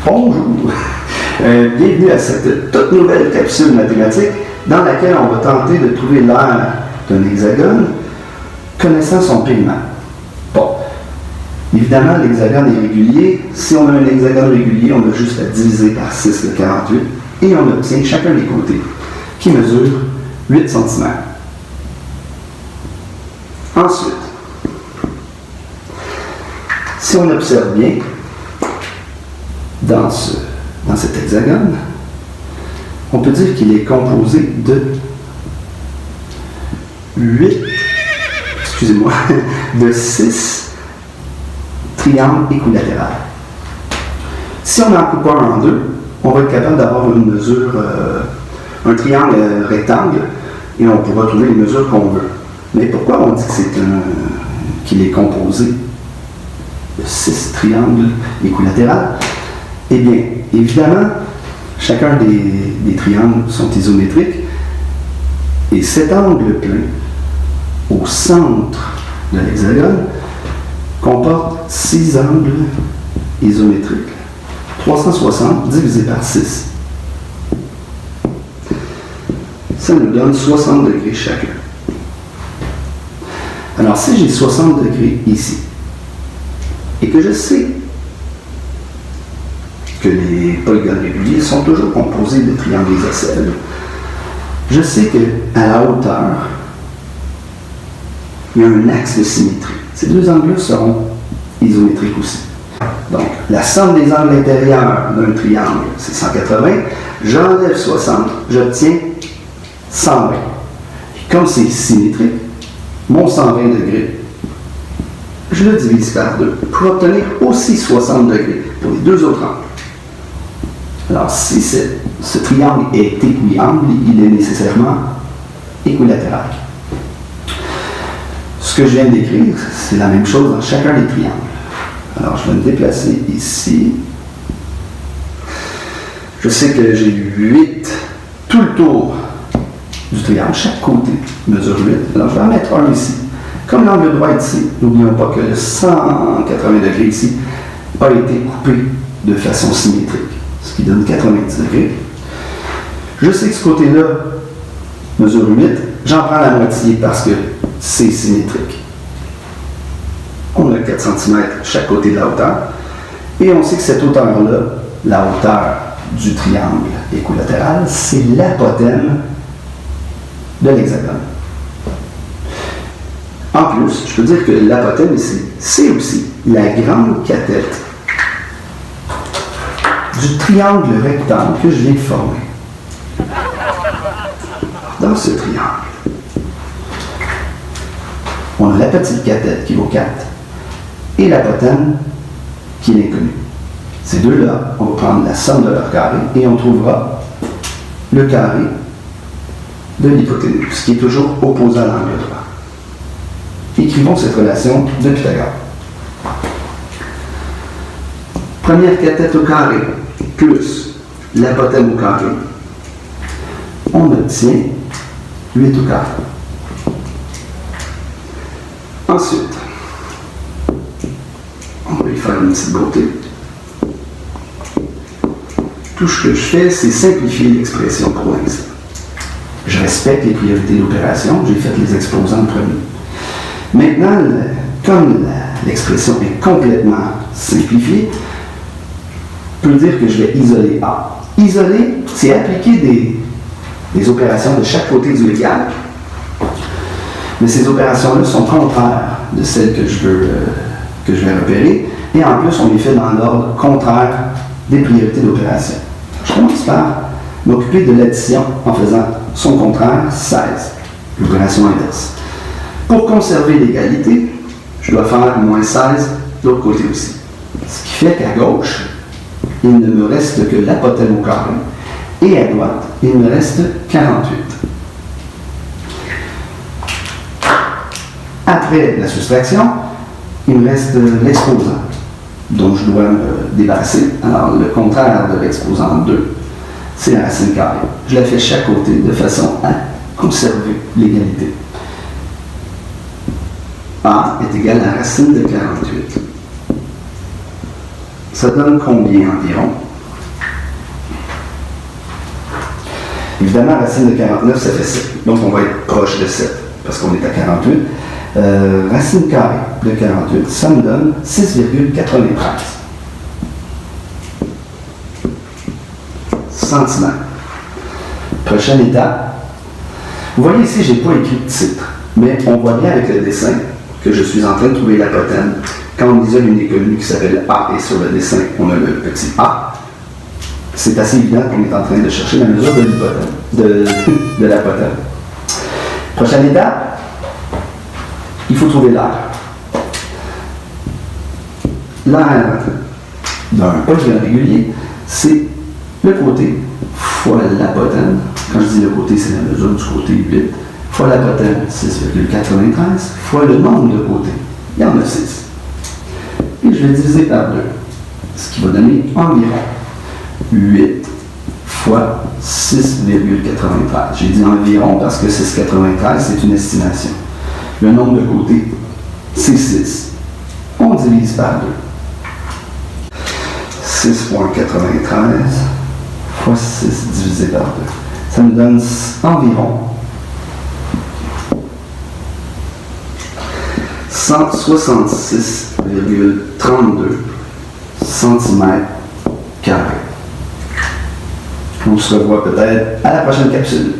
Bonjour! Bienvenue à cette toute nouvelle capsule mathématique dans laquelle on va tenter de trouver l'aire d'un hexagone connaissant son pigment. Bon, évidemment, l'hexagone est régulier. Si on a un hexagone régulier, on a juste à diviser par 6 le 48 et on obtient chacun des côtés qui mesure 8 cm. Ensuite, si on observe bien, dans cet hexagone, on peut dire qu'il est composé de 6 triangles équilatéraux. Si on en coupe un en deux, on va être capable d'avoir une mesure, un triangle rectangle, et on pourra trouver les mesures qu'on veut. Mais pourquoi on dit qu'il est composé de 6 triangles équilatéraux? Eh bien, évidemment, chacun des triangles sont isométriques et cet angle plein au centre de l'hexagone comporte 6 angles isométriques. 360 divisé par 6. Ça nous donne 60 degrés chacun. Alors, si j'ai 60 degrés ici et que je sais que les polygones réguliers sont toujours composés de triangles isocèles, je sais qu'à la hauteur, il y a un axe de symétrie. Ces deux angles-là seront isométriques aussi. Donc, la somme des angles intérieurs d'un triangle, c'est 180. J'enlève 60, j'obtiens 120. Et comme c'est symétrique, mon 120 degrés, je le divise par 2 pour obtenir aussi 60 degrés pour les deux autres angles. Alors, si ce triangle est équiangle, il est nécessairement équilatéral. Ce que je viens d'écrire, c'est la même chose dans chacun des triangles. Alors, je vais me déplacer ici. Je sais que j'ai 8 tout le tour du triangle. Chaque côté mesure 8. Alors, je vais en mettre un ici. Comme l'angle droit est ici, n'oublions pas que le 180 degrés ici a été coupé de façon symétrique, ce qui donne 90 degrés. Je sais que ce côté-là mesure 8. J'en prends la moitié parce que c'est symétrique. On a 4 cm chaque côté de la hauteur. Et on sait que cette hauteur-là, la hauteur du triangle équilatéral, c'est l'apothème de l'hexagone. En plus, je peux dire que l'apothème ici, c'est aussi la grande cathète du triangle rectangle que je viens de former. Dans ce triangle, on a la petite cathète qui vaut 4 et l'apothème qui est l'inconnu. Ces deux-là, on va prendre la somme de leurs carrés et on trouvera le carré de l'hypoténuse, qui est toujours opposé à l'angle droit. Écrivons cette relation de Pythagore. Première cathète au carré plus l'apothème au carré, on obtient 8 au carré. Ensuite, on va y faire une petite beauté. Tout ce que je fais, c'est simplifier l'expression pour l'instant. Je respecte les priorités d'opération, j'ai fait les exposants en premier. Maintenant, comme l'expression est complètement simplifiée, je peux dire que je vais isoler A. Isoler, c'est appliquer des opérations de chaque côté du égal, mais ces opérations-là sont contraires de celles que je vais repérer, et en plus, on les fait dans l'ordre contraire des priorités d'opération. Je commence par m'occuper de l'addition en faisant son contraire, 16, l'opération inverse. Pour conserver l'égalité, je dois faire moins 16 de l'autre côté aussi. Ce qui fait qu'à gauche, il ne me reste que l'apothème au carré, et à droite, il me reste 48. Après la soustraction, il me reste l'exposant, dont je dois me débarrasser. Alors, le contraire de l'exposant 2, c'est la racine carrée. Je la fais chaque côté de façon à conserver l'égalité. A est égal à la racine de 48. Ça donne combien environ? Évidemment, racine de 49, ça fait 7. Donc, on va être proche de 7, parce qu'on est à 48. Racine carrée de 48, ça me donne 6,93 centimètres. Prochaine étape. Vous voyez ici, je n'ai pas écrit de titre, mais on voit bien avec le dessin que je suis en train de trouver l'apotène. Quand on isole une économe qui s'appelle A et sur le dessin, on a le petit A, c'est assez évident qu'on est en train de chercher la mesure de l'hypothèse, de l'apotène. Prochaine étape, il faut trouver l'aire. L'aire d'un polygone régulier, c'est le côté fois l'apotène. Quand je dis le côté, c'est la mesure du côté 8, fois l'apotène, 6,93, fois le nombre de côtés. Il y en a 6. Et je vais diviser par 2, ce qui va donner environ 8 fois 6,93. J'ai dit environ parce que 6,93, c'est une estimation. Le nombre de côtés, c'est 6. On divise par 2. 6,93 fois 6 divisé par 2. Ça nous donne environ 166,32 cm². On se revoit peut-être à la prochaine capsule.